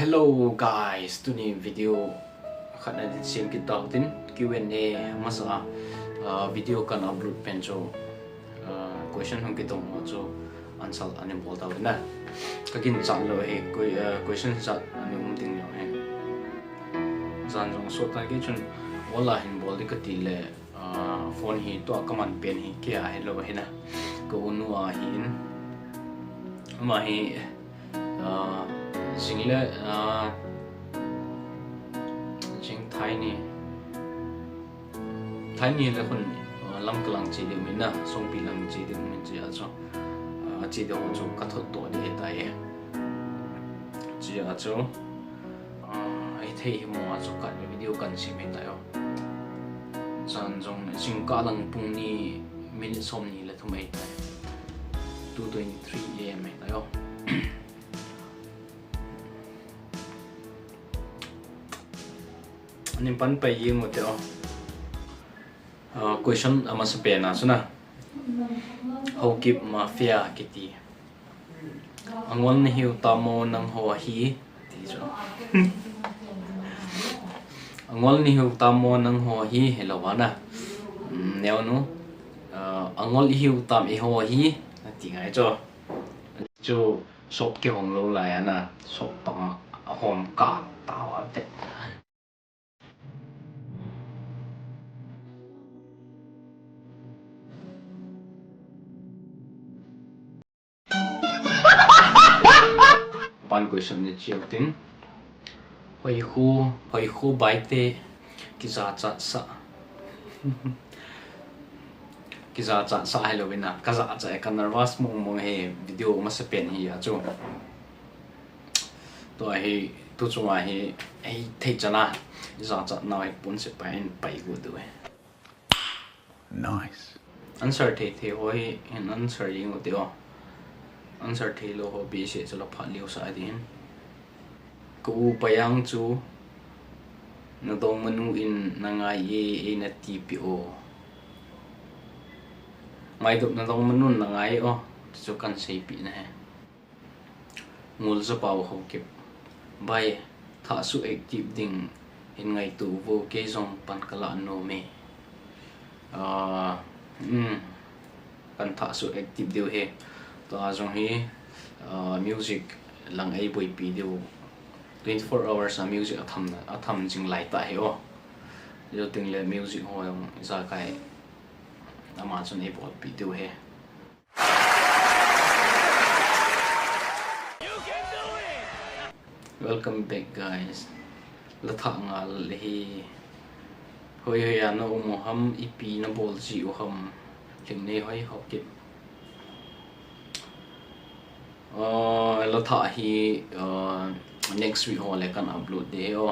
Hello guys, today video khana din sim kita tin Q&A masa video kan upload penjo question hong kitong cho answer ani bolta na kakin chalo he question chat ani ting yo he zan jong so ta ke chun wala hin bol di katile phone hi to command pen hi ke a hello he na ko unu a hin ma hi chính là chính thái ni là con làm cái lăng chỉ được mình na xong bị lăng chỉ được mình chỉ cho chỉ được hỗ trợ các thuật tổ để tại chỉ cho ai thấy mua cho các video cần xem hiện tại không sản trong chính cả lăng bung ni mình xong ni là thôi tại 2:23 AM hiện tại không anh pan bay yên một chỗ question ama sa pena so na how keep mafia kiti angwal ni hiu tamo nang ho hi ti jo angwal ni hiu tamo nang ho hi hello na neo nu angwal hiu tam i ho hi ti ngai cho sop ke hong lo lai na sop tang hom ka tawa te pan question ni chiao tin hoi khu bai te ki za cha sa ki za cha sa hello bina ka za cha ka nervous mong he video ma se pen hi a chu to hi tu chunga hi ei thei chana za cha na ai pun se pai gu du nice answer the hoi an answer ying o teo answer thi lo ho bi se chalo pha liu sa din ku payang chu na dong manu in nanga ye na tpo mai duk na dong manu nangai o chu kan sei pi na he ngul zo paw ho kip bai tha su active ding in ngai tu vo ke zong pan kala no me kan tha su active deu he to azong hi music lang ai boi pi deu 24 hours music atham jing lai ta he o yo ting le music ho yong za kai ama chon ai boi pi deu he welcome back guys la tha nga le hi hoi ya no mo ham ipi na bol ji o ham ling ne hoi ho kip lo tha hi next week ho le kan upload de o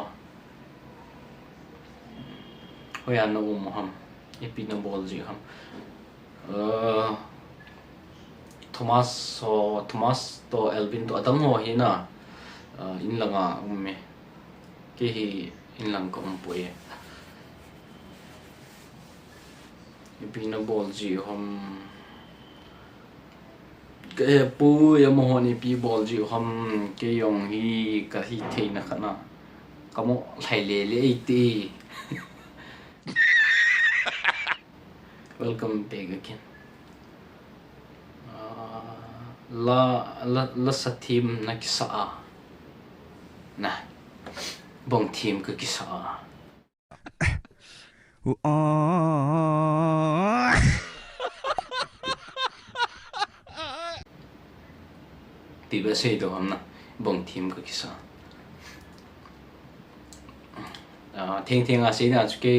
hoi an no mo ham ipi na bol ji ham Thomas to Elvin to adang ho hi na in langa me ke hi in lang ko poi ipi na bol ji ham cái pu ya mo honi pi bol ji ham ke yong hi ka hi thei na khana kamo lai le ti welcome back again la sa team na kisa na bong team ka kisa tiba sei do hamna bong team ka kisa thing a sei na chuke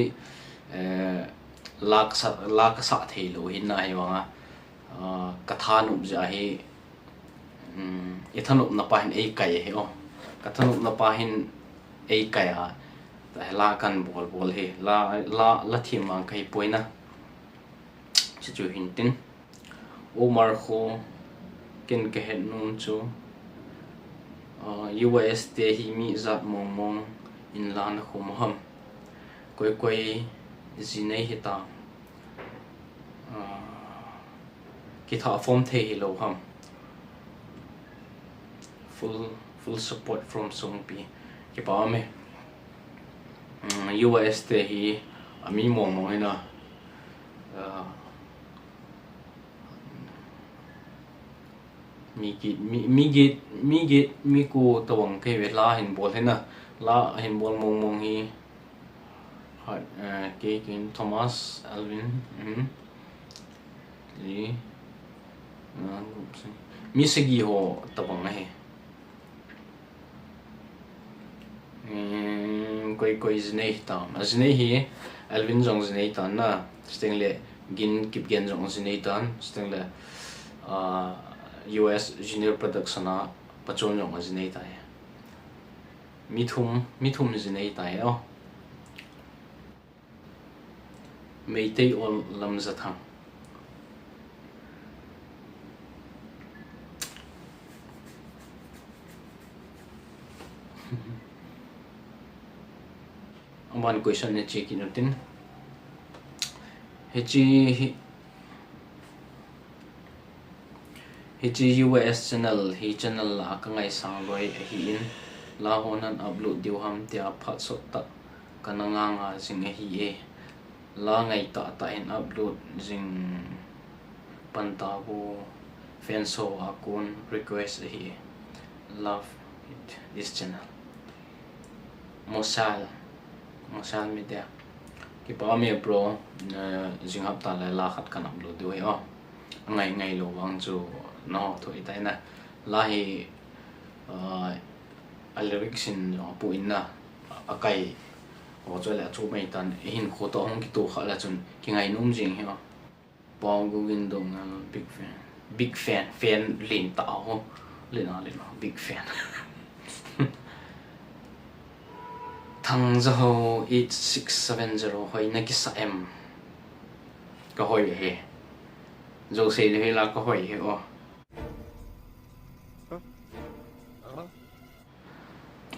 lak sa thei lo hin na hi wanga kathanup ja hi ethanup na pahin ei kai he o kathanup na pahin ei kai a ta la kan bol he la thim mang kai poina chi chu hin tin omar kho ken ke het nun chu US te hi mi zat mong in lan khum ham koi zinai hita ki tha form the hi lo ham full support from Songpi ki pa me US te hi ami mong ina mi ko tawang ke ve la hin bol hena la hin bol mong hi ke kin Thomas Alvin li mi segi ho tawang he koi znei ta znei hi Alvin jong znei ta na stengle gin kip gen jong znei tan stengle US junior production a pachon jong znei ta mi thum znei ta o meitei ol lam za thang one question ne check in tin hechi US channel hi channel la ka ngai sang loi hi in la honan upload diu ham tia phat so ta kananga nga sing hi e la ngai ta in upload jing panta bo fans ho akun request hi love it this channel mosal media ki pa me pro jing hap ta la khat kan upload do he ngai lo wang chu no to itai na la hi lyrics in pu inna akai ho cho la chu mai tan hin kho to hong ki to khala chun ki ngai num jing he pao gu win dong big fan lin ta ho lin big fan thang za ho 8670 hoi na ki sa em ka hoi he zo se le la ka hoi he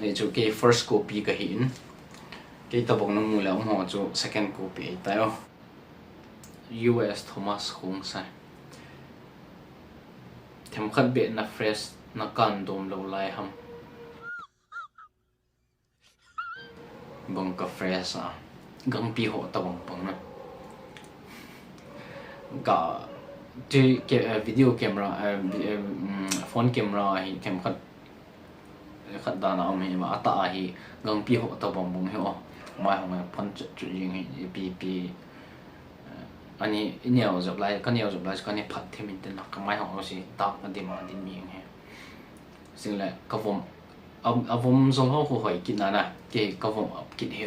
e chu ke first copy ka hin ke ta bong nang mula ho chu second copy ta yo US Thomas Hong sai them khat be na fresh na kan dom lo lai ham bong ka fresh gang pi ho ta bong pang na ga video camera phone camera hi them khat da na me ma ata hi gang pi ho ta bong he mai hong phon chu jing hi pi ani inyaw job lai kan ni phat themin ten ka mai hong si ta ma di mi he sing la ka vom avom zong ho hoi kin na ke ka vom up kit he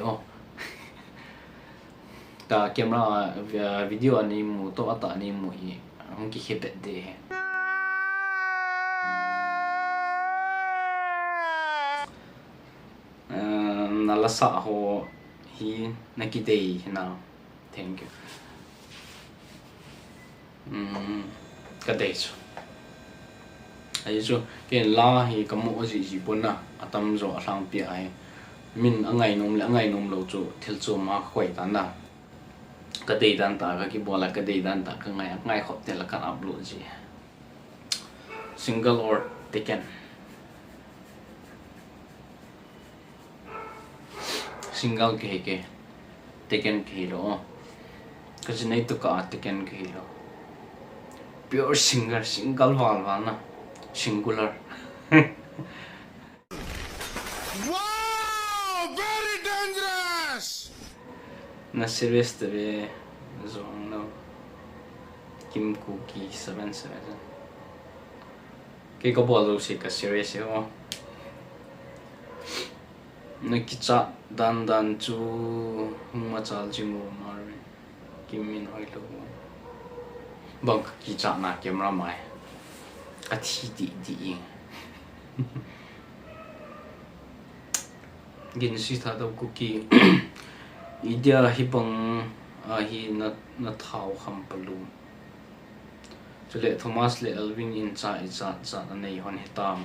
ta camera video ani mu to ata ni mu hi hong ki hebet de he nala sa ho hi nakidei na thank you kadei chu ai chu ke la hi kamu ji pona atam zo asang pi ai min angai nom lo chu thil chu ma khoi ta na kadei dan ta ka ki bola kadei dan ta ka ngai khop te la kan upload ji single or taken single ke taken ke lo ka jinai to ka taken ke lo pure single wal na singular wow very dangerous na serious to be zone no kim cookie 77 ke ko bolo si ka serious ho na kicha dan chu ma chal jingo mar kim min hoi lo bang kicha na camera mai a thi di gin si tha do cookie idea hi bang hi na thau kham palu chule Thomas le Alvin in cha nei hon hetam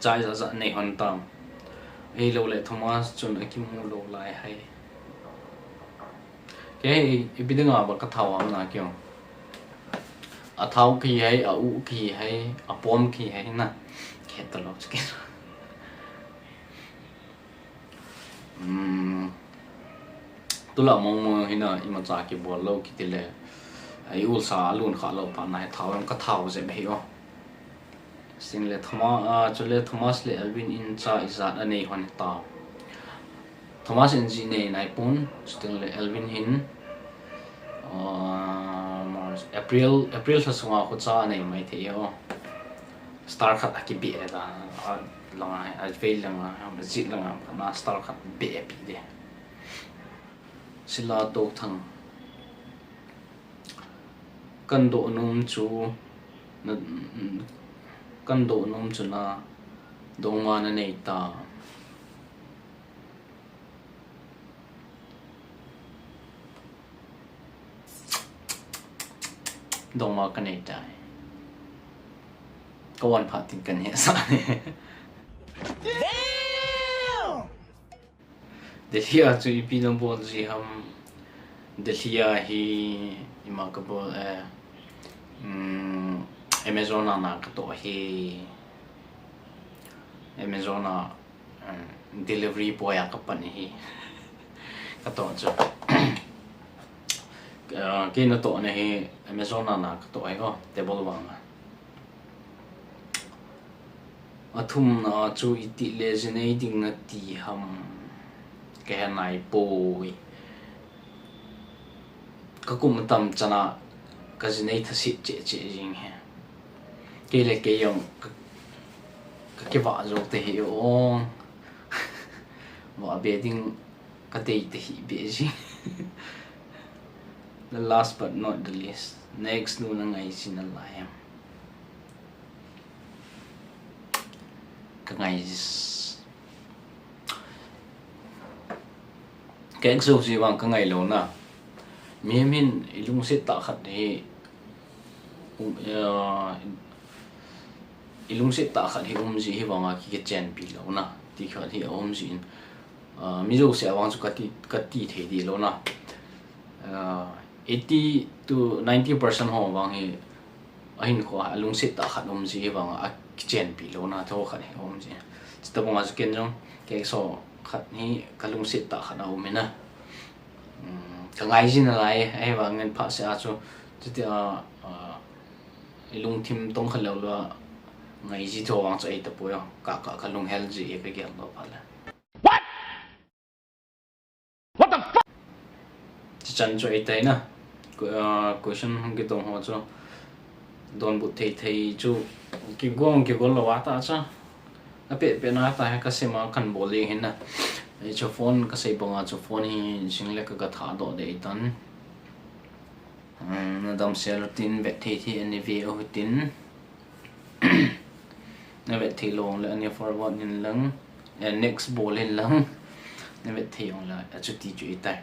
cha nei hon tam ei lo le Thomas chun akimu lo lai hai ke ibidanga ba ka thau am na kyo a thau ki hai a u ki hai a pom ki hai na hết tao lóc cái tôi là mong hình là im trả cái bộ lâu cái tỷ lệ ai ul sa luôn khá lâu pa này tháo em có tháo dễ bị không xin lệ Thomas lệ Alvin in cha izat anh ấy hoàn tao Thomas in gì này này pun xin lệ Alvin in April sa sunga ko cha này mai thế không star cut aki bị da long ai fail lang zit lang na star cut bị de sila to thang kan do num chu na dong ma na nei ta dong ma kan nei taก็วันพักติดกันเนี่ยสักเนี่ยเดี๋ยวที่อาจจะพี่น้องบอกสิฮัมเดี๋ยวที่ฮีอิมากบอกAmazon น่ะก็ตัวฮี Amazon น่ะdelivery boy ก็ปันฮีก็ตัวจ้ะกินตัวเนี่ยฮี Amazon น่ะก็ตัวไอ้ก็เทเบิลวางathum na chu iti lesionating na ti ham kaya nai poi kakum tam chana kazinai thasi che jing he ke le ke yong ke wa zo te hi o wa bedding ka te hi be ji the last but not the least next no na ngai sinalayam cái số gì bằng cái ngày lớn à mình lúc sẽ tạo khát thì lúc sẽ tạo khát thì gì hy vọng cái chuyện bị lớn à thì khát thì gì mình lúc sẽ vắng cho cái thế đi lớn à 80 to 90% họ vắng thì anh có lúc sẽ tạo khát gì hy vọng chuyện bị lâu na thôi khát hết ôm gì, chỉ tập trung cái trong cái số khát ní cái lung xịt tạ khát ôm na, cái ngày gì nữa lại ai vào ngân phát sẽ cho lung tim tông khát lâu lo ngày gì thôi vang cho ai tập bồi cả cái lung hell gì cái kiểu đó phải là what the fuck chỉ chân cho ai thấy na question không cái đồng hồ cho don bu thei chu ki gong lo wa ta cha a pe na ta ka se ma kan bowling hin na e cho phone ka se bonga cho phone hi jingle ka tha do de tan na dam sel tin vet thi ani ve o tin na vet thi long le ani forward in lang and next ball in lang na vet thi ong la a chu ti chu itai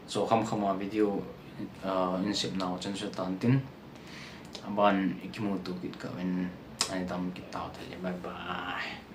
so khama video in sip now chan so tan tin aban ikimutu kit ka wen ai dam kit tao thale bye bye